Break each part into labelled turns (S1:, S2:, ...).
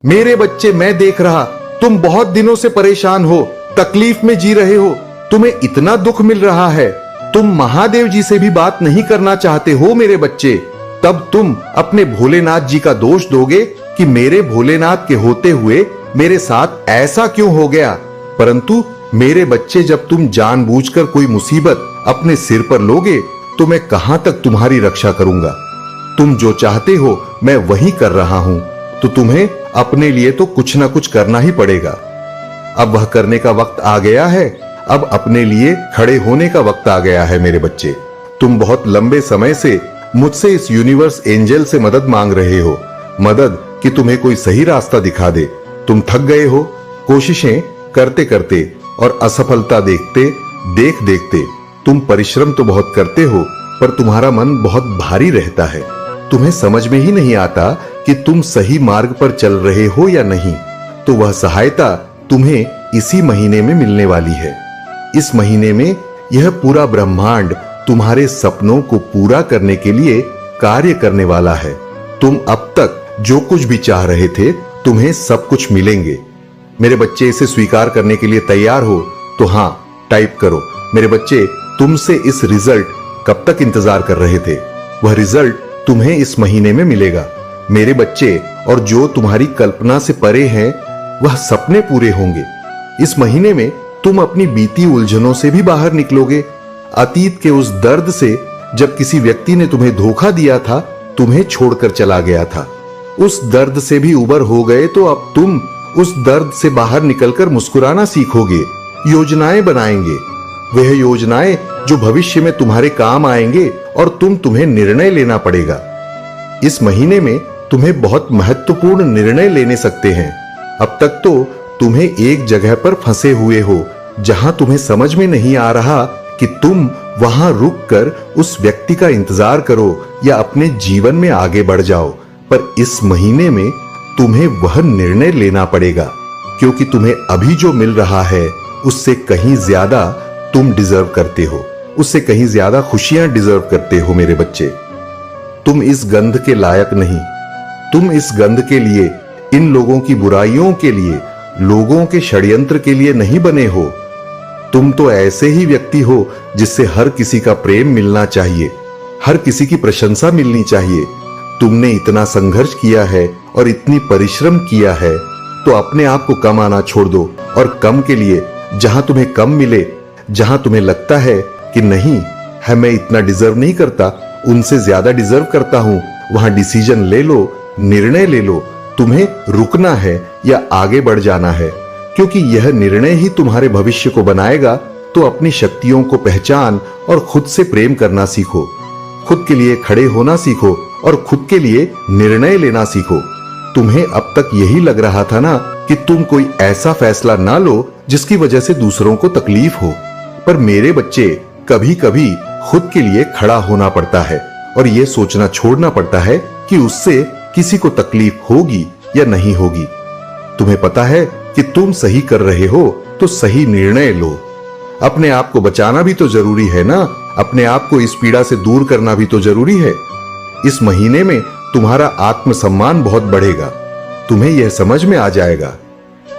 S1: मेरे बच्चे, मैं देख रहा तुम बहुत दिनों से परेशान हो, तकलीफ में जी रहे हो, तुम्हें इतना दुख मिल रहा है। तुम महादेव जी से भी बात नहीं करना चाहते हो मेरे बच्चे। तब तुम अपने भोलेनाथ जी का दोष दोगे कि मेरे भोलेनाथ के होते हुए मेरे साथ ऐसा क्यों हो गया। परंतु मेरे बच्चे, जब तुम जानबूझकर कोई मुसीबत अपने सिर पर लोगे तो मैं कहां तक तुम्हारी रक्षा करूंगा। तुम जो चाहते हो मैं वही कर रहा हूं, तो तुम्हें अपने लिए तो कुछ ना कुछ करना ही पड़ेगा। अब वह करने का वक्त आ गया है। अब अपने लिए खड़े होने का वक्त आ गया है मेरे बच्चे। तुम बहुत लंबे समय से मुझसे इस यूनिवर्स एंजल से मदद मांग रहे हो, मदद कि तुम्हें कोई सही रास्ता दिखा दे। तुम थक गए हो कोशिशें करते करते और असफलता देख देखते। तुम परिश्रम तो बहुत करते हो पर तुम्हारा मन बहुत भारी रहता है। तुम्हें समझ में ही नहीं आता कि तुम सही मार्ग पर चल रहे हो या नहीं। तो वह सहायता तुम्हें इसी महीने में मिलने वाली है। इस महीने में यह पूरा ब्रह्मांड तुम्हारे सपनों को पूरा करने के लिए कार्य करने वाला है। तुम अब तक जो कुछ भी चाह रहे थे तुम्हें सब कुछ मिलेंगे। मेरे बच्चे, इसे स्वीकार करने के लिए तैयार हो तो हां टाइप करो। मेरे बच्चे, तुमसे इस रिजल्ट कब तक इंतजार कर रहे थे, वह रिजल्ट तुम्हें इस महीने में मिलेगा मेरे बच्चे। और जो तुम्हारी कल्पना से परे हैं वह सपने पूरे होंगे। इस महीने में तुम अपनी बीती उलझनों से भी बाहर निकलोगे। अतीत के उस दर्द से, जब किसी व्यक्ति ने तुम्हें धोखा दिया था, तुम्हें छोड़कर चला गया था, उस दर्द से भी उबर हो गए तो अब तुम उस दर्द से बाहर निकलकर मुस्कुराना सीखोगे। योजनाएं बनाएंगे, वह योजनाएं जो भविष्य में तुम्हारे काम आएंगे और तुम्हें निर्णय लेना पड़ेगा। इस महीने में तुम्हें बहुत महत्वपूर्ण निर्णय लेने सकते हैं। अब तक तो तुम्हें एक जगह पर फंसे हुए हो जहां तुम्हें समझ में नहीं आ रहा कि तुम वहां रुककर उस व्यक्ति का इंतजार करो या अपने जीवन में आगे बढ़ जाओ। पर इस महीने में तुम्हें वह निर्णय लेना पड़ेगा, क्योंकि तुम्हें अभी जो मिल रहा है उससे कहीं ज्यादा तुम डिजर्व करते हो, उससे कहीं ज्यादा खुशियां डिजर्व करते हो मेरे बच्चे। तुम इस गंध के लायक नहीं। तुम इस गंध के लिए, इन लोगों की बुराइयों के लिए, लोगों के षड्यंत्र के लिए नहीं बने हो। तुम तो ऐसे ही व्यक्ति हो जिससे हर किसी का प्रेम मिलना चाहिए, हर किसी की प्रशंसा मिलनी चाहिए। तुमने इतना संघर्ष किया है और इतनी परिश्रम किया है, तो अपने आप को कम आना छोड़ दो और कम के लिए, जहां तुम्हें कम मिले, जहां तुम्हें लगता है कि नहीं है मैं इतना डिजर्व नहीं करता, उनसे ज्यादा डिजर्व करता हूं, वहां डिसीजन ले लो, निर्णय ले लो। तुम्हें रुकना है या आगे बढ़ जाना है, क्योंकि यह निर्णय ही तुम्हारे भविष्य को बनाएगा। तो अपनी शक्तियों को पहचान और खुद से प्रेम करना सीखो, खुद के लिए खड़े होना सीखो और खुद के लिए निर्णय लेना सीखो। तुम्हें अब तक यही लग रहा था ना कि तुम कोई ऐसा फैसला ना लो जिसकी वजह से दूसरों को तकलीफ हो। पर मेरे बच्चे, कभी कभी खुद के लिए खड़ा होना पड़ता है और यह सोचना छोड़ना पड़ता है कि उससे किसी को तकलीफ होगी या नहीं होगी। तुम्हें पता है कि तुम सही कर रहे हो तो सही निर्णय लो। अपने आप को बचाना भी तो जरूरी है ना, अपने आप को इस पीड़ा से दूर करना भी तो जरूरी है। इस महीने में तुम्हारा आत्मसम्मान बहुत बढ़ेगा। तुम्हें यह समझ में आ जाएगा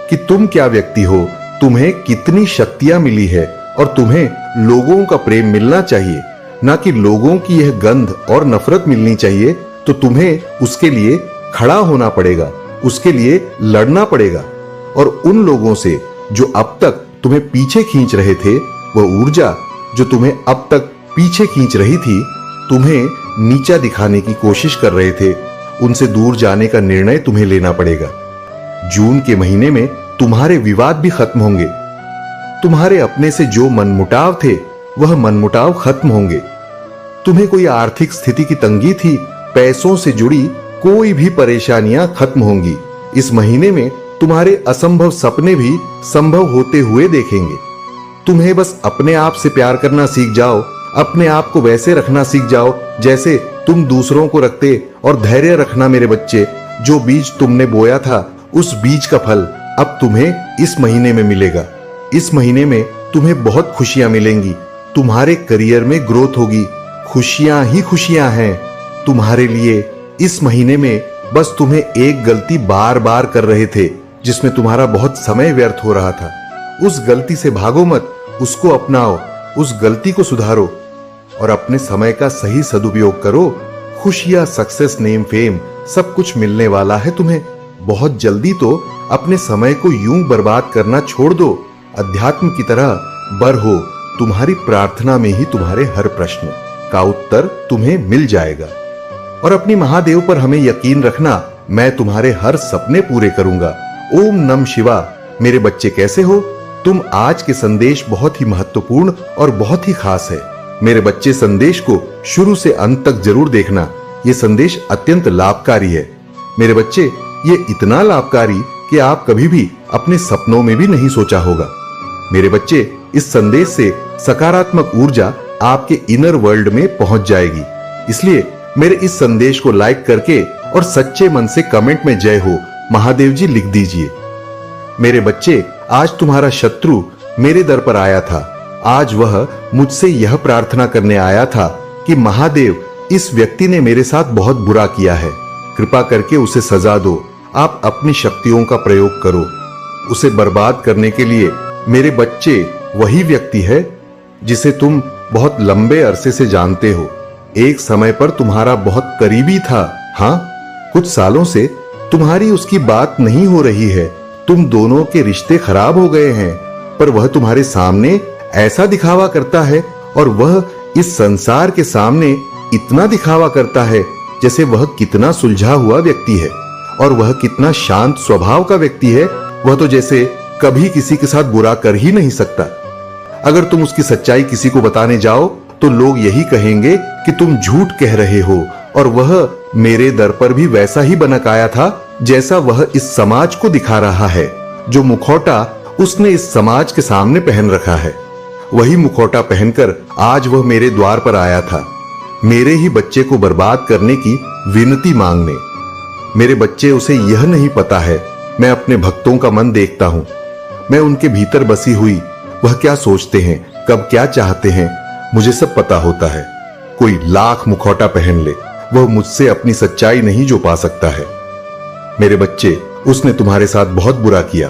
S1: कि तुम क्या व्यक्ति हो, तुम्हें कितनी शक्तियां मिली है और तुम्हें लोगों का प्रेम मिलना चाहिए, ना कि लोगों की यह गंध और नफरत मिलनी चाहिए। तो तुम्हें उसके लिए खड़ा होना पड़ेगा, उसके लिए लड़ना पड़ेगा। और उन लोगों से जो अब तक तुम्हें पीछे खींच रहे थे, वह ऊर्जा जो तुम्हें अब तक पीछे खींच रही थी, तुम्हें नीचा दिखाने की कोशिश कर रहे थे, उनसे दूर जाने का निर्णय तुम्हें लेना पड़ेगा। जून के महीने में तुम्हारे विवाद भी खत्म होंगे। तुम्हारे अपने से जो मनमुटाव थे वह मनमुटाव खत्म होंगे। तुम्हें कोई आर्थिक स्थिति की तंगी थी, पैसों से जुड़ी कोई भी परेशानियां खत्म होंगी। इस महीने में तुम्हारे असंभव सपने भी संभव होते हुए देखेंगे। तुम्हें बस अपने आप से प्यार करना सीख जाओ, अपने आप को वैसे रखना सीख जाओ जैसे तुम दूसरों को रखते, और धैर्य रखना मेरे बच्चे। जो बीज तुमने बोया था उस बीज का फल अब तुम्हें इस महीने में मिलेगा। इस महीने में तुम्हें बहुत खुशियां मिलेंगी, तुम्हारे करियर में ग्रोथ होगी, खुशियां ही खुशियां हैं तुम्हारे लिए। इस महीने में बस तुम्हें एक गलती बार बार कर रहे थे जिसमें तुम्हारा बहुत समय व्यर्थ हो रहा था। उस गलती से भागो मत, उसको अपनाओ, उस गलती को सुधारो और अपने समय का सही सदुपयोग करो। खुशियां, सक्सेस, नेम, फेम सब कुछ मिलने वाला है तुम्हें। बहुत जल्दी तो अपने समय को यूं बर्बाद करना छोड़ दो। अध्यात्म की तरह बर हो, तुम्हारी प्रार्थना में ही तुम्हारे हर प्रश्न का उत्तर तुम्हें मिल जाएगा। और अपनी महादेव पर हमें यकीन रखना, मैं तुम्हारे हर सपने पूरे करूंगा। ओम नम शिवा। मेरे बच्चे कैसे हो तुम? आज के संदेश बहुत ही महत्वपूर्ण और बहुत ही खास है। मेरे बच्चे, संदेश को शुरू से अंत तक जरूर देखना। यह संदेश अत्यंत लाभकारी है। मेरे बच्चे, ये इतना लाभकारी कि आप कभी भी अपने सपनों में भी नहीं सोचा होगा। मेरे बच्चे, इस संदेश से सकारात्मक ऊर्जा आपके इनर वर्ल्ड में पहुंच जाएगी। इसलिए मेरे इस संदेश को लाइक करके और सच्चे मन से कमेंट में जय हो महादेव जी लिख दीजिए। मेरे बच्चे, आज तुम्हारा शत्रु मेरे दर पर आया था। आज वह मुझसे यह प्रार्थना करने आया था कि महादेव, इस व्यक्ति ने मेरे साथ बहुत बुरा किया है, कृपा करके उसे सजा दो। आप अपनी शक्तियों का प्रयोग करो। उसे बर्बाद करने के लिए मेरे बच्चे, वही व्यक्ति है जिसे तुम बहुत लंबे अरसे से जानते हो। एक समय पर तुम्हारा बहुत करीबी था। हाँ, कुछ सालों से तुम्हारी उसकी बात नहीं हो रही है। तुम दोनों के रिश्ते खराब हो गए हैं, पर वह तुम्हारे सामने ऐसा दिखावा करता है और वह इस संसार के सामने इतना दिखावा करता है जैसे वह कितना सुलझा हुआ व्यक्ति है और वह कितना शांत स्वभाव का व्यक्ति है। वह तो जैसे कभी किसी के साथ बुरा कर ही नहीं सकता। अगर तुम उसकी सच्चाई किसी को बताने जाओ तो लोग यही कहेंगे कि तुम झूठ कह रहे हो। और वह मेरे दर पर भी वैसा ही बनक आया था जैसा वह इस समाज को दिखा रहा है। जो मुखौटा उसने इस समाज के सामने पहन रखा है, वही मुखौटा पहनकर आज वह मेरे द्वार पर आया था, मेरे ही बच्चे को बर्बाद करने की विनती मांगने। मेरे बच्चे, उसे यह नहीं पता है, मैं अपने भक्तों का मन देखता हूं। मैं उनके भीतर बसी हुई, वह क्या सोचते हैं, कब क्या चाहते हैं, मुझे सब पता होता है। कोई लाख मुखौटा पहन ले, वह मुझसे अपनी सच्चाई नहीं जो पा सकता है। मेरे बच्चे, उसने तुम्हारे साथ बहुत बुरा किया।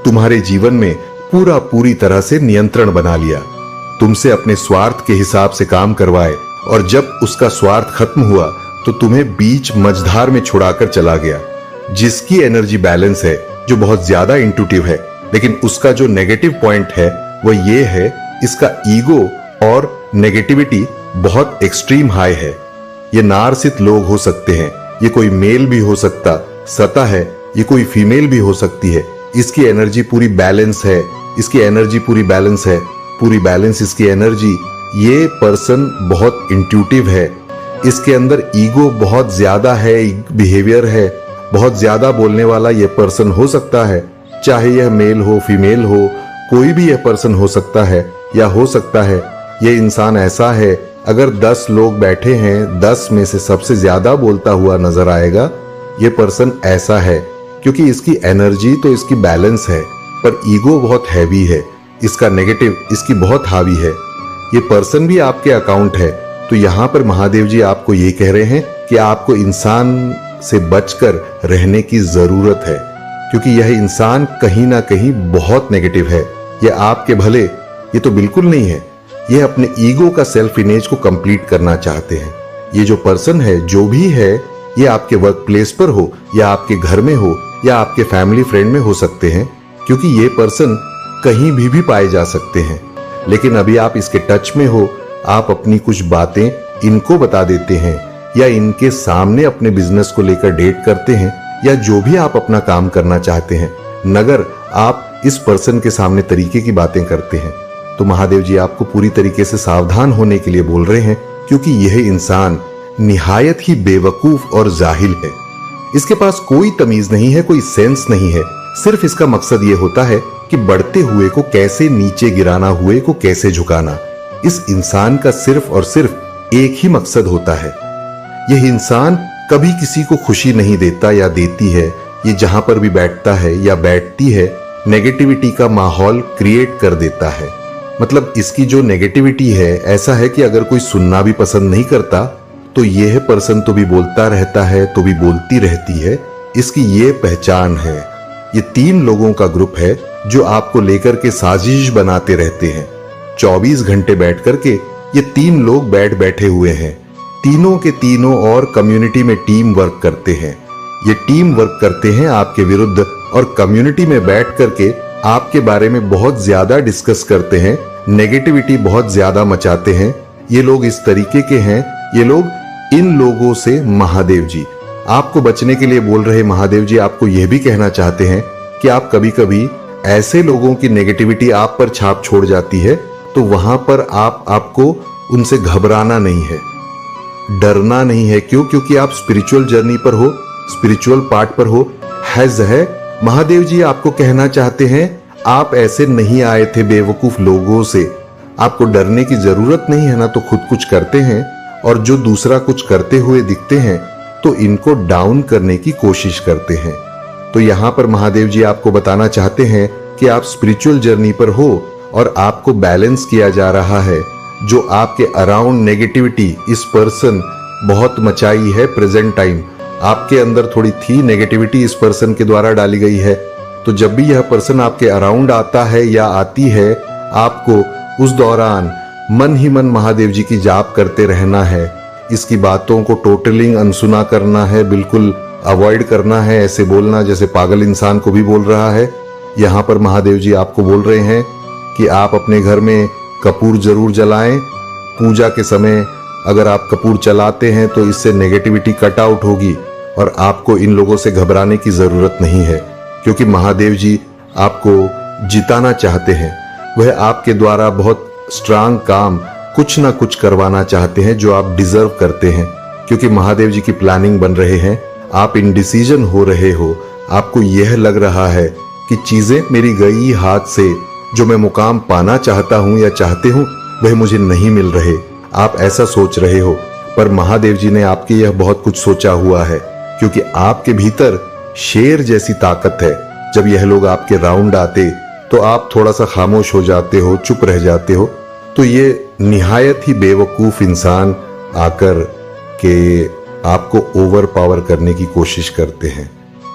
S1: तुम्हारे जीवन में पूरी तरह से नियंत्रण बना लिया। तुमसे अपने स्वार्थ के हिसाब से काम करवाए और जब उसका स्वार्थ खत्म हुआ तो तुम्हें बीच मझधार में छुड़ाकर चला गया। जिसकी एनर्जी बैलेंस है, जो बहुत ज्यादा इंट्यूटिव है, लेकिन उसका जो नेगेटिव पॉइंट है वह ये है, इसका ईगो और नेगेटिविटी बहुत एक्सट्रीम हाई है। ये नारसित लोग हो सकते हैं, ये कोई मेल भी हो सकता सता है, ये कोई फीमेल भी हो सकती है। इसकी एनर्जी पूरी बैलेंस है, इसकी एनर्जी पूरी बैलेंस है, पूरी बैलेंस इसकी एनर्जी। ये पर्सन बहुत इंट्यूटिव है, इसके अंदर ईगो बहुत ज्यादा है, बिहेवियर है, बहुत ज्यादा बोलने वाला ये पर्सन हो सकता है। चाहे यह मेल हो फीमेल हो, कोई भी यह पर्सन हो सकता है या हो सकता है ये इंसान ऐसा है, अगर 10 लोग बैठे हैं, 10 में से सबसे ज्यादा बोलता हुआ नजर आएगा, ये पर्सन ऐसा है, क्योंकि इसकी एनर्जी तो इसकी बैलेंस है, पर ईगो बहुत हैवी है, इसका नेगेटिव इसकी बहुत हावी है। ये पर्सन भी आपके अकाउंट है। तो यहाँ पर महादेव जी आपको ये कह रहे हैं कि आपको इंसान से बचकर रहने की जरूरत है, क्योंकि यह इंसान कहीं ना कहीं बहुत नेगेटिव है। यह आपके भले ये तो बिल्कुल नहीं है, यह अपने ईगो का सेल्फ इमेज को कंप्लीट करना चाहते हैं। ये जो पर्सन है, जो भी है, ये आपके वर्क प्लेस पर हो या आपके घर में हो या आपके फैमिली फ्रेंड में हो सकते हैं, क्योंकि ये पर्सन कहीं भी पाए जा सकते हैं। लेकिन अभी आप इसके टच में हो, आप अपनी कुछ बातें इनको बता देते हैं या इनके सामने अपने बिजनेस को लेकर डेट करते हैं या जो भी आप अपना काम करना चाहते हैं, नगर आप इस पर्सन के सामने तरीके की बातें करते हैं, तो महादेव जी आपको पूरी तरीके से सावधान होने के लिए बोल रहे हैं, क्योंकि यह इंसान निहायत ही बेवकूफ और जाहिल है। इसके पास कोई तमीज नहीं है, कोई सेंस नहीं है। सिर्फ इसका मकसद यह होता है कि बढ़ते हुए को कैसे नीचे गिराना, हुए को कैसे झुकाना। इस इंसान का सिर्फ और सिर्फ एक ही मकसद होता है। यह इंसान कभी किसी को खुशी नहीं देता या देती है। ये जहां पर भी बैठता है या बैठती है, नेगेटिविटी का माहौल क्रिएट कर देता है। मतलब इसकी जो नेगेटिविटी है, ऐसा है कि अगर कोई सुनना भी पसंद नहीं करता तो यह पर्सन तो भी बोलता रहता है तो भी बोलती रहती है, इसकी ये पहचान है। ये 3 लोगों का ग्रुप है जो आपको लेकर के साजिश बनाते रहते हैं। 24 घंटे बैठ करके ये 3 लोग बैठे हुए हैं। तीनों के तीनों और कम्युनिटी में टीम वर्क करते हैं। ये टीम वर्क करते हैं आपके विरुद्ध और कम्युनिटी में बैठ करके आपके बारे में बहुत ज्यादा डिस्कस करते हैं, नेगेटिविटी बहुत ज्यादा मचाते हैं। ये लोग इस तरीके के हैं। ये लोग इन लोगों से महादेव जी आपको बचने के लिए बोल रहे। महादेव जी आपको यह भी कहना चाहते हैं कि आप कभी कभी ऐसे लोगों की नेगेटिविटी आप पर छाप छोड़ जाती है, तो वहां पर आपको उनसे घबराना नहीं है, डरना नहीं है। क्यों? क्योंकि आप स्पिरिचुअल जर्नी पर हो, स्पिरिचुअल पार्ट पर हो। है महादेव जी आपको कहना चाहते हैं आप ऐसे नहीं आए थे बेवकूफ लोगों से। आपको डरने की जरूरत नहीं है ना, तो खुद कुछ करते हैं और जो दूसरा कुछ करते हुए दिखते हैं तो इनको डाउन करने की कोशिश करते हैं। तो यहां पर महादेव जी आपको बताना चाहते हैं कि आप स्पिरिचुअल जर्नी पर हो और आपको बैलेंस किया जा रहा है। जो आपके अराउंड नेगेटिविटी इस पर्सन बहुत मचाई है, प्रेजेंट टाइम आपके अंदर थोड़ी थी नेगेटिविटी, इस पर्सन के द्वारा डाली गई है। तो जब भी यह पर्सन आपके अराउंड आता है या आती है, आपको उस दौरान मन ही मन महादेव जी की जाप करते रहना है। इसकी बातों को टोटलिंग अनसुना करना है, बिल्कुल अवॉइड करना है, ऐसे बोलना जैसे पागल इंसान को भी बोल रहा है। यहाँ पर महादेव जी आपको बोल रहे हैं कि आप अपने घर में कपूर जरूर जलाएं। पूजा के समय अगर आप कपूर चलाते हैं तो इससे नेगेटिविटी कट आउट होगी और आपको इन लोगों से घबराने की जरूरत नहीं है, क्योंकि महादेव जी आपको जिताना चाहते हैं। वह आपके द्वारा बहुत स्ट्रांग काम कुछ ना कुछ करवाना चाहते हैं जो आप डिजर्व करते हैं, क्योंकि महादेव जी की प्लानिंग बन रहे हैं। आप इनडिसीजन हो रहे हो, आपको यह लग रहा है कि चीजें मेरी गई हाथ से, जो मैं मुकाम पाना चाहता हूं या चाहते हूं वह मुझे नहीं मिल रहे। आप ऐसा सोच रहे हो, पर महादेव जी ने आपके यह बहुत कुछ सोचा हुआ है, क्योंकि आपके भीतर शेर जैसी ताकत है। जब यह लोग आपके राउंड आते तो आप थोड़ा सा खामोश हो जाते हो, चुप रह जाते हो। तो ये निहायत ही बेवकूफ इंसान आकर के आपको ओवर पावर करने की कोशिश करते हैं।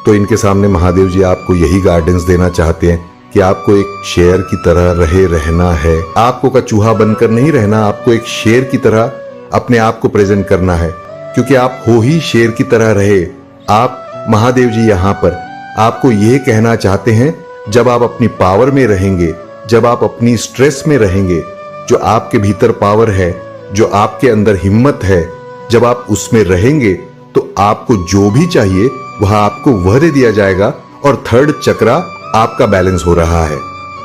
S1: तो इनके सामने महादेव जी आपको यही गाइडेंस देना चाहते हैं कि आपको एक शेर की तरह रहना है। आपको का चूहा बनकर नहीं रहना, आपको एक शेर की तरह अपने आप को प्रेजेंट करना है, क्योंकि आप हो ही शेर की तरह रहे। आप महादेव जी यहाँ पर आपको यह कहना चाहते हैं, जब आप अपनी पावर में रहेंगे, जब आप अपनी स्ट्रेस में रहेंगे, जो आपके भीतर पावर है, जो आपके अंदर हिम्मत है, जब आप उसमें रहेंगे तो आपको जो भी चाहिए वह आपको वह दे दिया जाएगा। और थर्ड चक्रा आपका बैलेंस हो रहा है।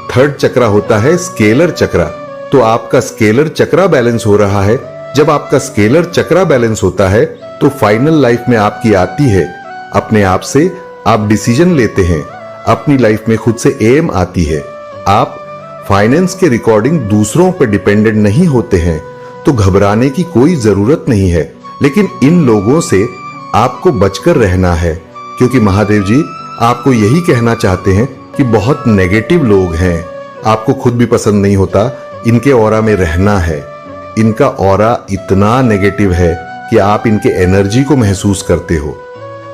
S1: थर्ड चक्रा होता है स्केलर चक्रा, तो आपका स्केलर चक्रा बैलेंस हो रहा है। जब आपका स्केलर चक्रा बैलेंस होता है तो फाइनल लाइफ में आपकी आती है, अपने आप से आप डिसीजन लेते हैं, अपनी लाइफ में खुद से एम आती है। आप फाइनेंस के रिकॉर्डिंग दूसरों पर डिपेंडेंट नहीं होते हैं, तो घबराने की कोई जरूरत नहीं है। लेकिन इन लोगों से आपको बचकर रहना है, क्योंकि महादेव जी आपको यही कहना चाहते हैं कि बहुत नेगेटिव लोग हैं। आपको खुद भी पसंद नहीं होता इनके ऑरा में रहना है। इनका ऑरा इतना नेगेटिव है कि आप इनके एनर्जी को महसूस करते हो।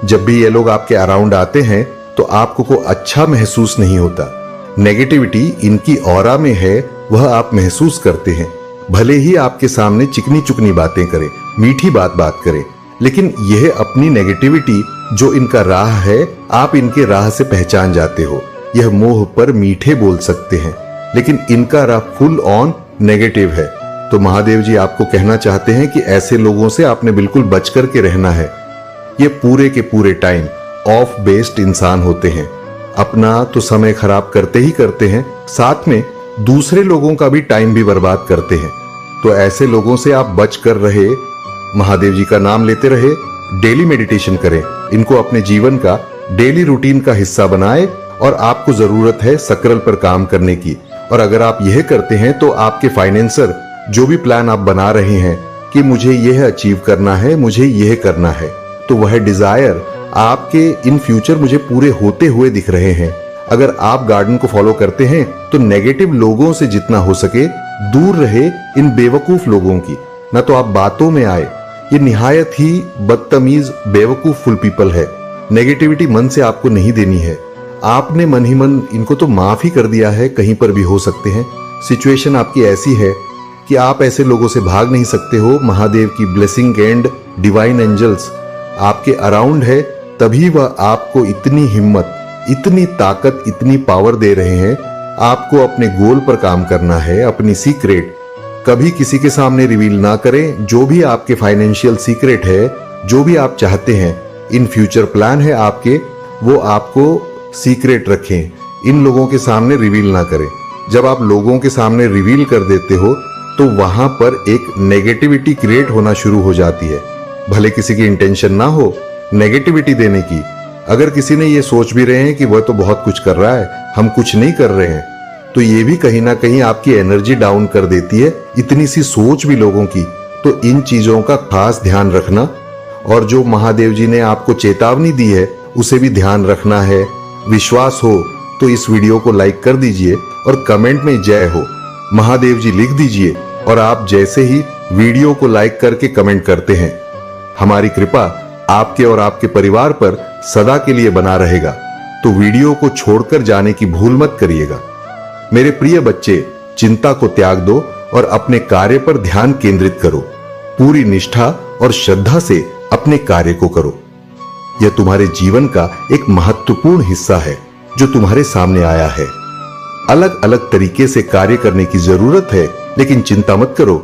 S1: जब भी ये लोग आपके अराउंड आते हैं तो आपको को अच्छा महसूस नहीं होता। नेगेटिविटी इनकी ऑरा में है, वह आप महसूस करते हैं। भले ही आपके सामने चिकनी चुकनी बातें करें, मीठी बात करें, लेकिन यह अपनी नेगेटिविटी जो इनका राह है, आप इनके राह से पहचान जाते हो। यह मोह पर मीठे बोल सकते हैं, लेकिन इनका राह फुल ऑन नेगेटिव है। तो महादेव जी आपको कहना चाहते हैं कि ऐसे लोगों से आपने बिल्कुल बच करके रहना है। ये पूरे के पूरे टाइम ऑफ बेस्ड इंसान होते हैं, अपना तो समय खराब करते ही करते हैं, साथ में दूसरे लोगों का भी टाइम भी बर्बाद करते हैं। तो ऐसे लोगों से आप बच कर रहे, महादेव जी का नाम लेते रहे, डेली मेडिटेशन करें, इनको अपने जीवन का डेली रूटीन का हिस्सा बनाए। और आपको जरूरत है सकरल पर काम करने की। और अगर आप यह करते हैं तो आपके फाइनेंसर जो भी प्लान आप बना रहे हैं कि मुझे यह अचीव करना है, मुझे यह करना है, तो वह डिजायर आपके इन फ्यूचर मुझे पूरे होते हुए दिख रहे हैं। अगर आप गार्डन को फॉलो करते हैं तो नेगेटिव लोगों से जितना हो सके दूर रहे, इन बेवकूफ लोगों की। ना तो आप बातों में आए ये निहायत ही बदतमीज बेवकूफ फुल पीपल है। नेगेटिविटी मन से आपको नहीं देनी है। आपने मन ही मन इनको तो माफ ही कर दिया है, कहीं पर भी हो सकते हैं। सिचुएशन आपकी ऐसी है कि आप ऐसे लोगों से भाग नहीं सकते हो। महादेव की ब्लेसिंग एंड डिवाइन एंजल्स आपके अराउंड है, तभी वह आपको इतनी हिम्मत, इतनी ताकत, इतनी पावर दे रहे हैं। आपको अपने गोल पर काम करना है। अपनी सीक्रेट कभी किसी के सामने रिवील ना करें। जो भी आपके फाइनेंशियल सीक्रेट है, जो भी आप चाहते हैं, इन फ्यूचर प्लान है आपके, वो आपको सीक्रेट रखें। इन लोगों के सामने रिवील ना करें। जब आप लोगों के सामने रिवील कर देते हो तो वहां पर एक नेगेटिविटी क्रिएट होना शुरू हो जाती है। भले किसी की इंटेंशन ना हो नेगेटिविटी देने की। अगर किसी ने ये सोच भी रहे हैं कि वह तो बहुत कुछ कर रहा है, हम कुछ नहीं कर रहे हैं, तो ये भी कहीं ना कहीं आपकी एनर्जी डाउन कर देती है। इतनी सी सोच भी लोगों की। तो इन चीजों का खास ध्यान रखना। और जो महादेव जी ने आपको चेतावनी दी है उसे भी ध्यान रखना है। विश्वास हो तो इस वीडियो को लाइक कर दीजिए और कमेंट में जय हो महादेव जी लिख दीजिए। और आप जैसे ही वीडियो को लाइक करके कमेंट करते हैं, हमारी कृपा आपके और आपके परिवार पर सदा के लिए बना रहेगा। तो वीडियो को छोड़कर जाने की भूल मत करिएगा। मेरे प्रिय बच्चे, चिंता को त्याग दो और अपने कार्य पर ध्यान केंद्रित करो। पूरी निष्ठा और श्रद्धा से अपने कार्य को करो। यह तुम्हारे जीवन का एक महत्वपूर्ण हिस्सा है जो तुम्हारे सामने आया है। अलग अलग तरीके से कार्य करने की जरूरत है, लेकिन चिंता मत करो।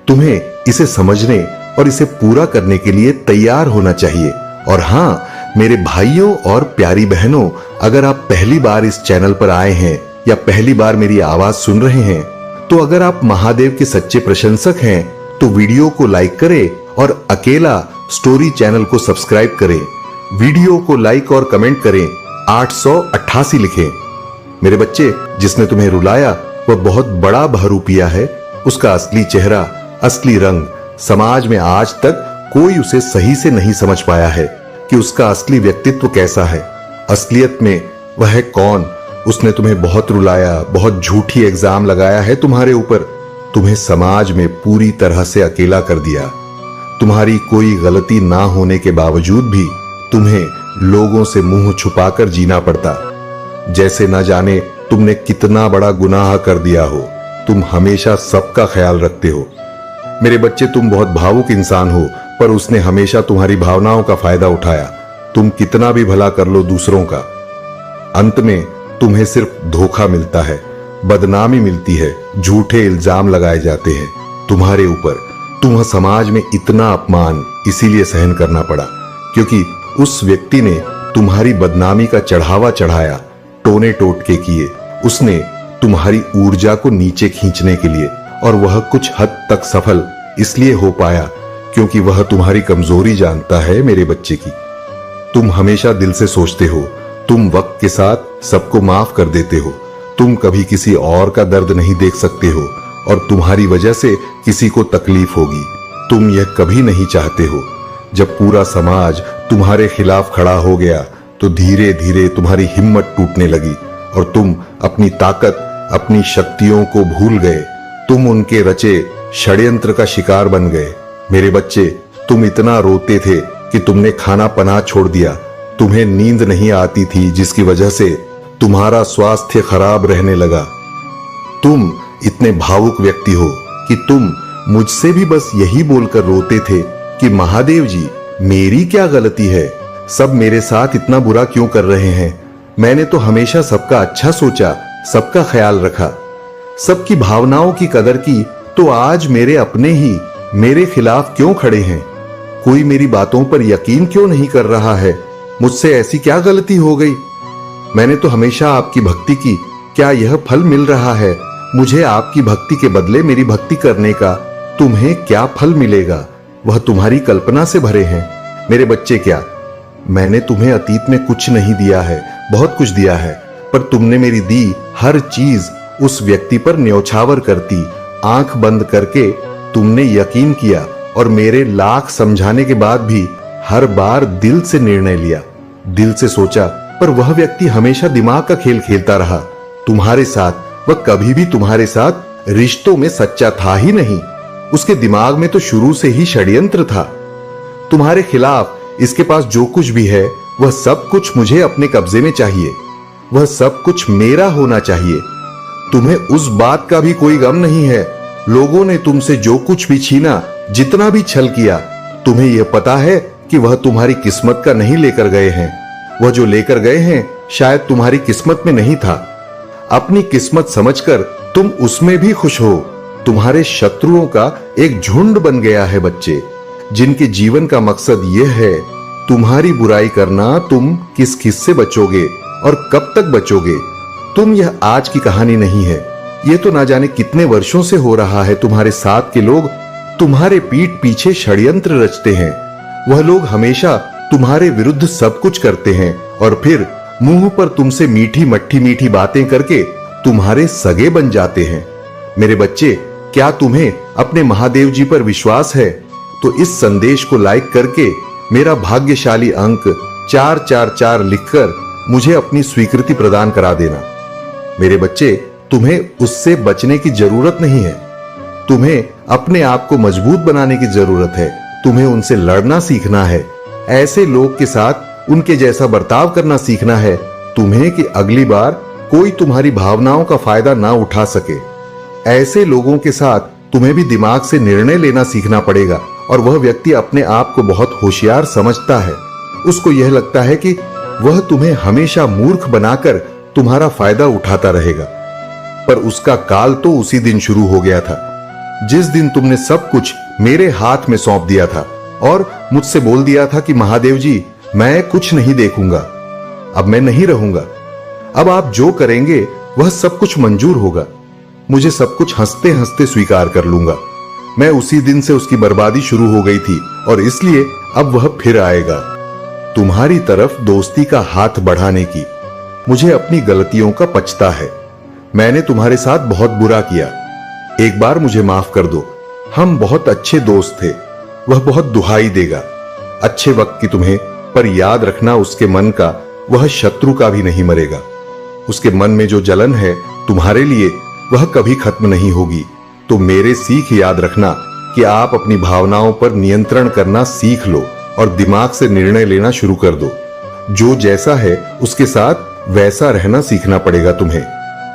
S1: तुम्हें इसे समझने और इसे पूरा करने के लिए तैयार होना चाहिए। और हाँ मेरे भाइयों और प्यारी बहनों, अगर आप पहली बार इस चैनल पर आए हैं या पहली बार मेरी आवाज सुन रहे हैं, तो अगर आप महादेव के सच्चे प्रशंसक हैं तो वीडियो को लाइक करें और अकेला स्टोरी चैनल को सब्सक्राइब करें। वीडियो को लाइक और कमेंट करें, 888 लिखें। मेरे बच्चे, जिसने तुम्हें रुलाया वह बहुत बड़ा बहरूपिया है। उसका असली चेहरा, असली रंग समाज में आज तक कोई उसे सही से नहीं समझ पाया है कि उसका असली व्यक्तित्व कैसा है। असलियत में वह है कौन। उसने तुम्हें बहुत रुलाया, बहुत झूठी एग्जाम लगाया है तुम्हारे ऊपर। तुम्हें समाज में पूरी तरह से अकेला कर दिया। तुम्हारी कोई गलती ना होने के बावजूद भी तुम्हें लोगों से मुंह छुपाकर जीना पड़ता, जैसे न जाने तुमने कितना बड़ा गुनाह कर दिया हो। तुम हमेशा सबका ख्याल रखते हो। मेरे बच्चे, तुम बहुत भावुक इंसान हो, पर उसने हमेशा तुम्हारी भावनाओं का फायदा उठाया। तुम कितना भी भला कर लो दूसरों का, अंत में तुम्हें सिर्फ धोखा मिलता है, बदनामी मिलती है, झूठे इल्जाम लगाए जाते हैं तुम्हारे ऊपर। तुम्हें समाज में इतना अपमान इसीलिए सहन करना पड़ा क्योंकि उस व्यक्ति ने तुम्हारी बदनामी का चढ़ावा चढ़ाया, टोने टोटके किए। उसने तुम्हारी ऊर्जा को नीचे खींचने के लिए, और वह कुछ हद तक सफल इसलिए हो पाया क्योंकि वह तुम्हारी कमजोरी जानता है। मेरे बच्चे की, तुम हमेशा दिल से सोचते हो, तुम वक्त के साथ सबको माफ कर देते हो। तुम कभी किसी और का दर्द नहीं देख सकते हो और तुम्हारी वजह से किसी को तकलीफ होगी। तुम यह कभी नहीं चाहते हो। जब पूरा समाज तुम्हारे खिलाफ खड़ा हो गया तो धीरे धीरे तुम्हारी हिम्मत टूटने लगी और तुम अपनी ताकत, अपनी शक्तियों को भूल गए। तुम उनके रचे षड्यंत्र का शिकार बन गए। मेरे बच्चे, तुम इतना रोते थे कि तुमने खाना पना छोड़ दिया। तुम्हें नींद नहीं आती थी जिसकी वजह से तुम्हारा स्वास्थ्य खराब रहने लगा। तुम इतने भावुक व्यक्ति हो कि तुम मुझसे भी बस यही बोलकर रोते थे कि महादेव जी, मेरी क्या गलती है, सब मेरे साथ इतना बुरा क्यों कर रहे हैं। मैंने तो हमेशा सबका अच्छा सोचा, सबका ख्याल रखा, सबकी भावनाओं की कदर की, तो आज मेरे अपने ही मेरे खिलाफ क्यों खड़े हैं। कोई मेरी बातों पर यकीन क्यों नहीं कर रहा है। मुझसे ऐसी क्या गलती हो गई। मैंने तो हमेशा आपकी भक्ति की, क्या यह फल मिल रहा है। मुझे आपकी भक्ति के बदले मेरी भक्ति करने का तुम्हें क्या फल मिलेगा, वह तुम्हारी कल्पना से भरे हैं। मेरे बच्चे, क्या मैंने तुम्हें अतीत में कुछ नहीं दिया है, बहुत कुछ दिया है, पर तुमने मेरी दी हर चीज उस व्यक्ति पर न्यौछावर करती। आंख बंद करके तुमने यकीन किया और मेरे लाख समझाने के बाद भी हर बार दिल से निर्णय लिया, दिल से सोचा, पर वह व्यक्ति हमेशा दिमाग का खेल खेलता रहा तुम्हारे साथ। वह कभी भी तुम्हारे साथ रिश्तों में सच्चा था ही नहीं। उसके दिमाग में तो शुरू से ही षड्यंत्र था। तुम्हारे खिलाफ इसके पास जो कुछ भी है वह सब कुछ मुझे अपने कब्जे में चाहिए। वह सब कुछ मेरा होना चाहिए। तुम्हें उस बात का भी कोई गम नहीं है। लोगों ने तुमसे जो कुछ भी छीना, जितना भी छल किया, तुम्हें यह पता है कि वह तुम्हारी किस्मत का नहीं लेकर गए हैं। वह जो लेकर गए हैं शायद तुम्हारी किस्मत में नहीं था। अपनी किस्मत समझकर तुम उसमें भी खुश हो। तुम्हारे शत्रुओं का एक झुंड बन गया है बच्चे, जिनके जीवन का मकसद यह है तुम्हारी बुराई करना। तुम किस किस से बचोगे और कब तक बचोगे? तुम यह आज की कहानी नहीं है। यह तो ना जाने कितने वर्षों से हो रहा है। तुम्हारे साथ के लोग तुम्हारे पीठ पीछे षड्यंत्र रचते हैं। वह लोग हमेशा तुम्हारे विरुद्ध सब कुछ करते हैं और फिर मुंह पर तुमसे मीठी मीठी बातें करके तुम्हारे सगे बन जाते हैं। मेरे बच्चे, क्या तुम्हें अपने महादेव जी पर विश्वास है? तो इस संदेश को लाइक करके मेरा भाग्यशाली अंक 444 लिखकर मुझे अपनी स्वीकृति प्रदान करा देना। मेरे बच्चे, तुम्हें उससे बचने की जरूरत नहीं है। तुम्हें अपने आप को मजबूत बनाने की जरूरत है। तुम्हें उनसे लड़ना सीखना है। ऐसे लोग के साथ उनके जैसा बर्ताव करना सीखना है तुम्हें कि अगली बार कोई तुम्हारी भावनाओं का फायदा ना उठा सके। ऐसे लोगों के साथ तुम्हें भी दिमाग से निर्णय लेना सीखना पड़ेगा। और वह व्यक्ति अपने आप को बहुत होशियार समझता है। उसको यह लगता है कि वह तुम्हें हमेशा मूर्ख बनाकर तुम्हारा फायदा उठाता रहेगा। पर उसका काल तो उसी दिन शुरू हो गया था जिस दिन तुमने सब कुछ मेरे हाथ में सौंप दिया था और मुझसे बोल दिया था कि महादेव जी, मैं कुछ नहीं देखूंगा, अब मैं नहीं रहूंगा। अब आप जो करेंगे वह सब कुछ मंजूर होगा। मुझे सब कुछ हंसते हंसते स्वीकार कर लूंगा। मैं उसी दिन से उसकी बर्बादी शुरू हो गई थी और इसलिए अब वह फिर आएगा तुम्हारी तरफ दोस्ती का हाथ बढ़ाने की। मुझे अपनी गलतियों का पछता है। मैंने तुम्हारे साथ बहुत बुरा किया। एक बार मुझे माफ कर दो। हम बहुत अच्छे दोस्त थे। वह बहुत दुहाई देगा अच्छे वक्त की तुम्हें, पर याद रखना उसके मन का वह शत्रु का भी नहीं मरेगा। उसके मन में जो जलन है तुम्हारे लिए वह कभी खत्म नहीं होगी। तो मेरे सीख याद रखना कि आप अपनी भावनाओं पर नियंत्रण करना सीख लो और दिमाग से निर्णय लेना शुरू कर दो। जो जैसा है उसके साथ वैसा रहना सीखना पड़ेगा तुम्हें।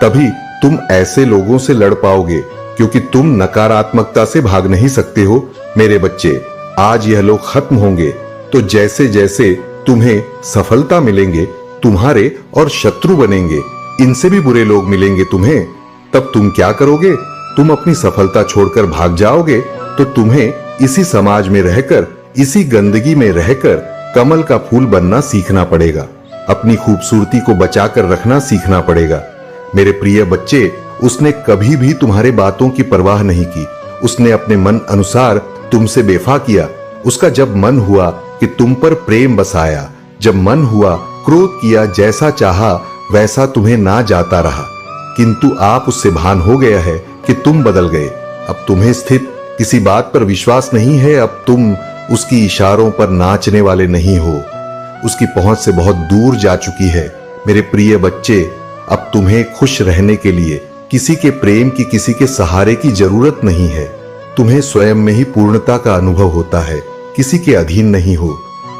S1: तभी तुम ऐसे लोगों से लड़ पाओगे, क्योंकि तुम नकारात्मकता से भाग नहीं सकते हो। मेरे बच्चे, आज यह लोग खत्म होंगे तो जैसे जैसे तुम्हें सफलता मिलेंगे तुम्हारे और शत्रु बनेंगे। इनसे भी बुरे लोग मिलेंगे तुम्हें। तब तुम क्या करोगे? तुम अपनी सफलता छोड़कर भाग जाओगे तो तुम्हें इसी समाज में रहकर, इसी गंदगी में रहकर कमल का फूल बनना सीखना पड़ेगा। अपनी खूबसूरती को बचाकर रखना सीखना पड़ेगा। मेरे प्रिय बच्चे, उसने कभी भी तुम्हारे बातों की परवाह नहीं की। उसने अपने मन अनुसार तुमसे बेफा किया। उसका जब मन हुआ कि तुम पर प्रेम बसाया, जब मन हुआ क्रोध किया, जैसा चाहा वैसा तुम्हें ना जाता रहा। किंतु आप उससे भान हो गया है कि तुम बदल गए। अब तुम्हें स्थित किसी बात पर विश्वास नहीं है। अब तुम उसकी इशारों पर नाचने वाले नहीं हो। उसकी पहुंच से बहुत दूर जा चुकी है। मेरे प्रिय बच्चे, अब तुम्हें खुश रहने के लिए किसी के प्रेम की, किसी के सहारे की जरूरत नहीं है। तुम्हें स्वयं में ही पूर्णता का अनुभव होता है, किसी के अधीन नहीं हो।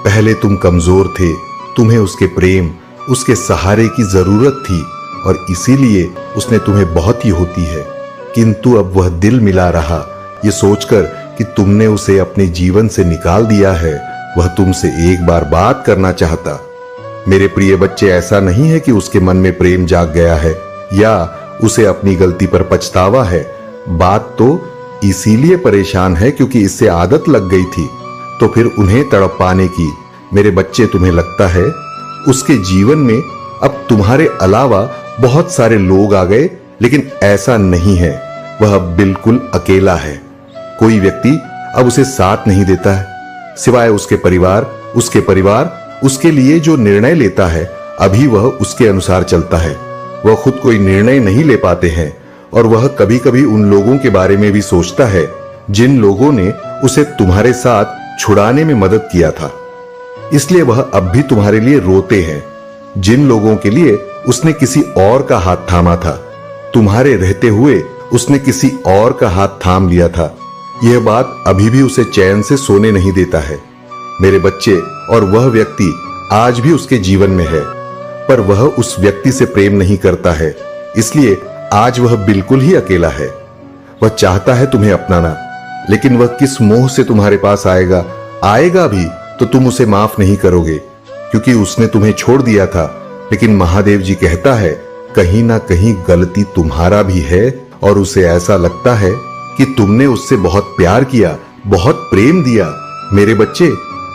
S1: पहले तुम कमजोर थे, तुम्हें उसके प्रेम, उसके सहारे की जरूरत थी और इसीलिए उसने तुम्हें बहुत ही होती है। किंतु अब वह दिल मिला रहा, ये सोचकर कि तुमने उसे अपने जीवन से निकाल दिया है। वह तुमसे एक बार बात करना चाहता। मेरे प्रिय बच्चे, ऐसा नहीं है कि उसके मन में प्रेम जाग गया है या उसे अपनी गलती पर पछतावा है। बात तो इसीलिए परेशान है क्योंकि इससे आदत लग गई थी, तो फिर उन्हें तड़प पाने की। मेरे बच्चे, तुम्हें लगता है उसके जीवन में अब तुम्हारे अलावा बहुत सारे लोग आ गए, लेकिन ऐसा नहीं है। वह अब बिल्कुल अकेला है। कोई व्यक्ति अब उसे साथ नहीं देता है, सिवाय उसके परिवार उसके लिए जो निर्णय लेता है अभी वह उसके अनुसार चलता है। वह खुद कोई निर्णय नहीं ले पाते हैं और वह कभी कभी उन लोगों के बारे में भी सोचता है जिन लोगों ने उसे तुम्हारे साथ छुड़ाने में मदद किया था। इसलिए वह अब भी तुम्हारे लिए रोते हैं। जिन लोगों के लिए उसने किसी और का हाथ थामा था, तुम्हारे रहते हुए उसने किसी और का हाथ थाम लिया था। यह बात अभी भी उसे चैन से सोने नहीं देता है। मेरे बच्चे, और वह व्यक्ति आज भी उसके जीवन में है, पर वह उस व्यक्ति से प्रेम नहीं करता है, इसलिए आज वह बिल्कुल ही अकेला है। वह चाहता है तुम्हें अपनाना, लेकिन वह किस मोह से तुम्हारे पास आएगा भी तो तुम उसे माफ नहीं करोगे, क्योंकि उसने तुम्हें छोड़ दिया था। लेकिन महादेव जी कहता है कहीं ना कहीं गलती तुम्हारा भी है, और उसे ऐसा लगता है कि तुमने उससे बहुत प्यार किया, बहुत प्रेम दिया। मेरे बच्चे,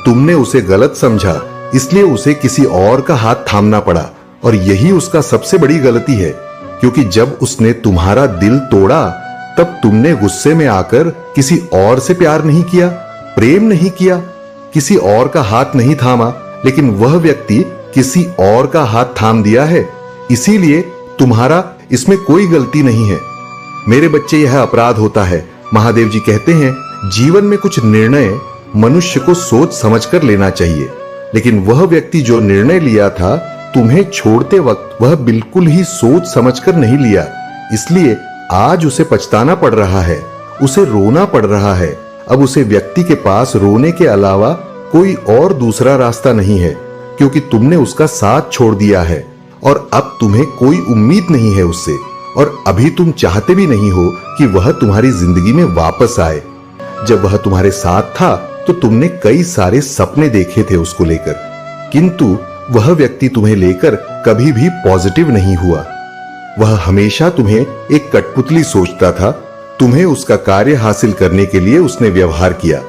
S1: तुमने उसे गलत समझा, इसलिए उसे किसी और का हाथ थामना पड़ा, और यही उसका सबसे बड़ी गलती है, क्योंकि जब उसने तुम्हारा दिल तोड़ा तब तुमने गुस्से में आकर किसी और से प्यार नहीं किया, प्रेम नहीं किया, किसी और का हाथ नहीं थामा, लेकिन वह व्यक्ति किसी और का हाथ थाम दिया है। इसीलिए तुम्हारा इसमें कोई गलती नहीं है। मेरे बच्चे, यह अपराध होता है। महादेव जी कहते हैं जीवन में कुछ निर्णय मनुष्य को सोच समझकर लेना चाहिए, लेकिन वह व्यक्ति जो निर्णय लिया था तुम्हें छोड़ते वक्त वह बिल्कुल ही सोच समझकर नहीं लिया, इसलिए आज उसे पछताना पड़ रहा है, उसे रोना पड़ रहा है। अब उसे व्यक्ति के पास रोने के अलावा कोई और दूसरा रास्ता नहीं है, क्योंकि तुमने उसका साथ छोड़ दिया है और अब तुम्हें कोई उम्मीद नहीं है उससे, और अभी तुम चाहते भी नहीं हो कि वह तुम्हारी जिंदगी में वापस आए। जब वह तुम्हारे साथ था तो तुमने कई सारे सपने देखे थे उसको लेकर, किंतु वह व्यक्ति तुम्हें लेकर कभी भी पॉजिटिव नहीं हुआ। वह हमेशा तुम्हें एक कठपुतली सोचता था। तुम्हें उसका कार्य हासिल करने के लिए उसने व्यवहार किया,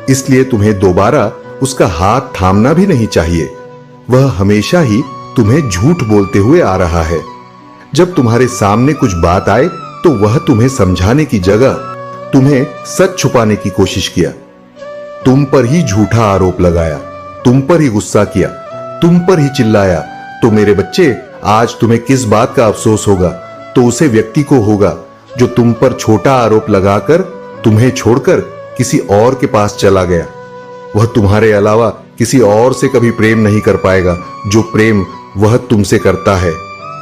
S1: इसलिए तुम्हें दोबारा उसका हाथ थामना भी नहीं चाहिए। वह हमेशा ही तुम्हें झूठ बोलते हुए आ रहा है। जब तुम्हारे सामने कुछ बात आए तो वह तुम्हें समझाने की जगह तुम्हें सच छुपाने की कोशिश किया, तुम पर ही झूठा आरोप लगाया, तुम पर ही गुस्सा किया, तुम पर ही चिल्लाया। तो मेरे बच्चे, आज तुम्हें किस बात का अफसोस होगा? तो उसे व्यक्ति को होगा जो तुम पर छोटा आरोप लगाकर तुम्हें छोड़कर किसी और के पास चला गया। वह तुम्हारे अलावा किसी और से कभी प्रेम नहीं कर पाएगा जो प्रेम वह तुमसे करता है।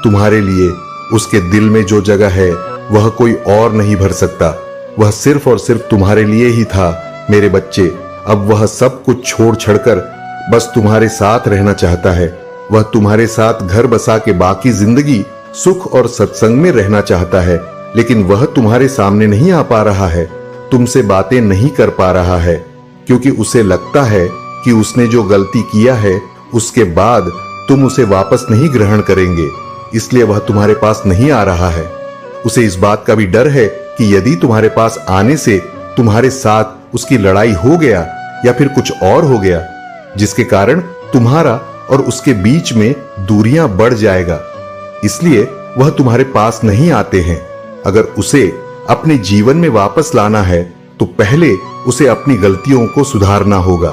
S1: तुम्हारे लिए उसके दिल में जो जगह है वह कोई और नहीं भर सकता। वह सिर्फ और सिर्फ तुम्हारे लिए ही था। मेरे बच्चे, अब वह सब कुछ छोड़ छड़कर बस तुम्हारे साथ रहना चाहता है। वह तुम्हारे साथ घर बसा के बाकी जिंदगी सुख और सत्संग में रहना चाहता है, लेकिन वह तुम्हारे सामने नहीं आ पा रहा है, तुमसे बातें नहीं कर पा रहा है, क्योंकि उसे लगता है कि उसने जो गलती किया है उसके बाद तुम उसे वापस नहीं ग्रहण करेंगे, इसलिए वह तुम्हारे पास नहीं आ रहा है। उसे इस बात का भी डर है कि यदि तुम्हारे पास आने से तुम्हारे साथ उसकी लड़ाई हो गया या फिर कुछ और हो गया, जिसके कारण तुम्हारा और उसके बीच में दूरियां बढ़ जाएगा, इसलिए वह तुम्हारे पास नहीं आते हैं। अगर उसे अपने जीवन में वापस लाना है तो पहले उसे अपनी गलतियों को सुधारना होगा।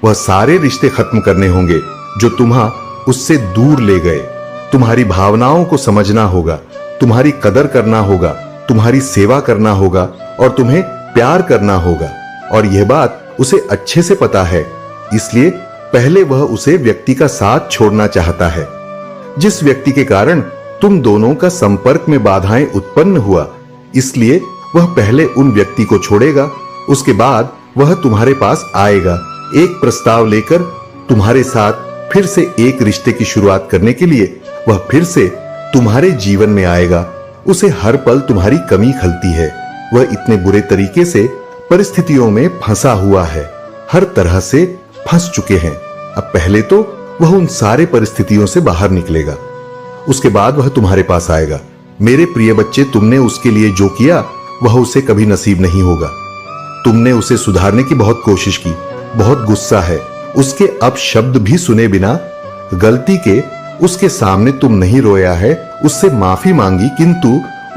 S1: वह सारे रिश्ते खत्म करने होंगे जो तुम्हें उससे दूर ले गए। तुम्हारी भावनाओं को समझना होगा, तुम्हारी कदर करना होगा, तुम्हारी सेवा करना होगा और तुम्हें प्यार करना होगा। और यह बात उसे अच्छे से पता है, इसलिए पहले वह उसे व्यक्ति का साथ छोड़ना चाहता है, जिस व्यक्ति के कारण तुम दोनों का संपर्क में बाधाएं उत्पन्न हुआ। इसलिए वह पहले उन व्यक्ति को छोड़ेगा, उसके बाद वह तुम्हारे पास आएगा एक प्रस्ताव लेकर तुम्हारे साथ फिर से एक रिश्ते की शुरुआत करने के लिए। वह फिर से तुम्हारे जीवन में आएगा। उसे हर पल तुम्हारी कमी खलती है। वह इतने बुरे तरीके से परिस्थितियों में फंसा हुआ है, हर तरह से फंस चुके हैं। अब पहले तो वह उन सारे परिस्थितियों से बाहर निकलेगा, उसके बाद वह तुम्हारे पास आएगा। मेरे प्रिय बच्चे, तुमने उसके लिए जो किया वह उसे कभी नसीब नहीं होगा। तुमने उसे सुधारने की बहुत कोशिश की, बहुत गुस्सा है, उसके अब शब्द भी सुने बिना गलती के उसके सामने तुम नहीं रोया है, उससे माफी मांगी, किंतु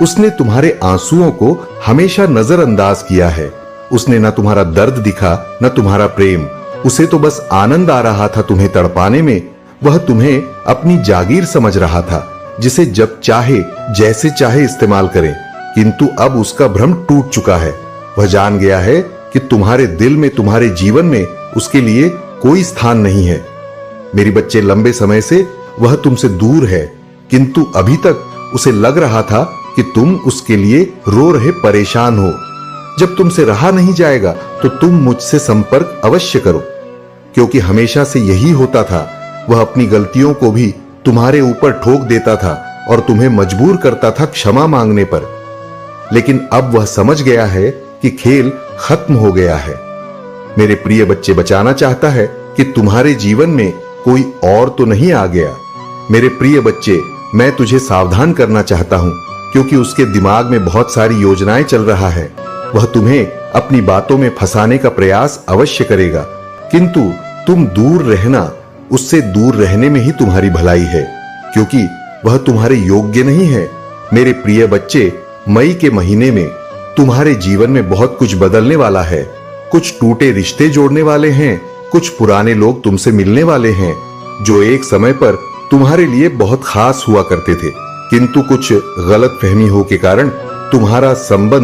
S1: उसने तुम्हारे आंसुओं को हमेशा नजरअंदाज किया है। उसने ना तुम्हारा दर्द दिखा, ना तुम्हारा प्रेम। उसे तो बस आनंद आ रहा था तुम्हें तड़पाने में। वह तुम्हें अपनी जागीर समझ रहा था, जिसे जब चाहे जैसे चाहे इस्तेमाल करे, किंतु अब उसका भ्रम टूट चुका है। वह जान गया है कि तुम्हारे दिल में, तुम्हारे जीवन में उसके लिए कोई स्थान नहीं है। मेरी बच्चे, लंबे समय से वह तुमसे दूर है, किंतु अभी तक उसे लग रहा था कि तुम उसके लिए रो रहे, परेशान हो। जब तुमसे रहा नहीं जाएगा तो तुम मुझसे संपर्क अवश्य करो। क्योंकि हमेशा से यही होता था। वह अपनी गलतियों को भी तुम्हारे ऊपर ठोक देता था और तुम्हें मजबूर करता था क्षमा मांगने पर। लेकिन अब वह समझ गया है कि खेल खत्म हो गया है। मेरे प्रिय बच्चे, बचाना चाहता है कि तुम्हारे जीवन में कोई और तो नहीं आ गया। मेरे प्रिय बच्चे, मैं तुझे सावधान करना चाहता हूं, क्योंकि उसके दिमाग में बहुत सारी योजनाएं चल रहा है। वह तुम्हें अपनी बातों में फंसाने का प्रयास अवश्य करेगा, किंतु तुम दूर रहना, उससे दूर रहने में ही तुम्हारी भलाई है, क्योंकि वह तुम्हारे योग्य नहीं है। मेरे प्रिय बच्चे, मई के महीने में तुम्हारे जीवन में बहुत कुछ बदलने वाला है। कुछ टूटे रिश्ते जोड़ने वाले हैं, कुछ पुराने लोग तुमसे मिलने वाले हैं जो एक समय पर तुम्हारे लिए बहुत खास हुआ करते थे, किंतु कुछ गलतफहमी हो के कारण तुम्हारा संबंध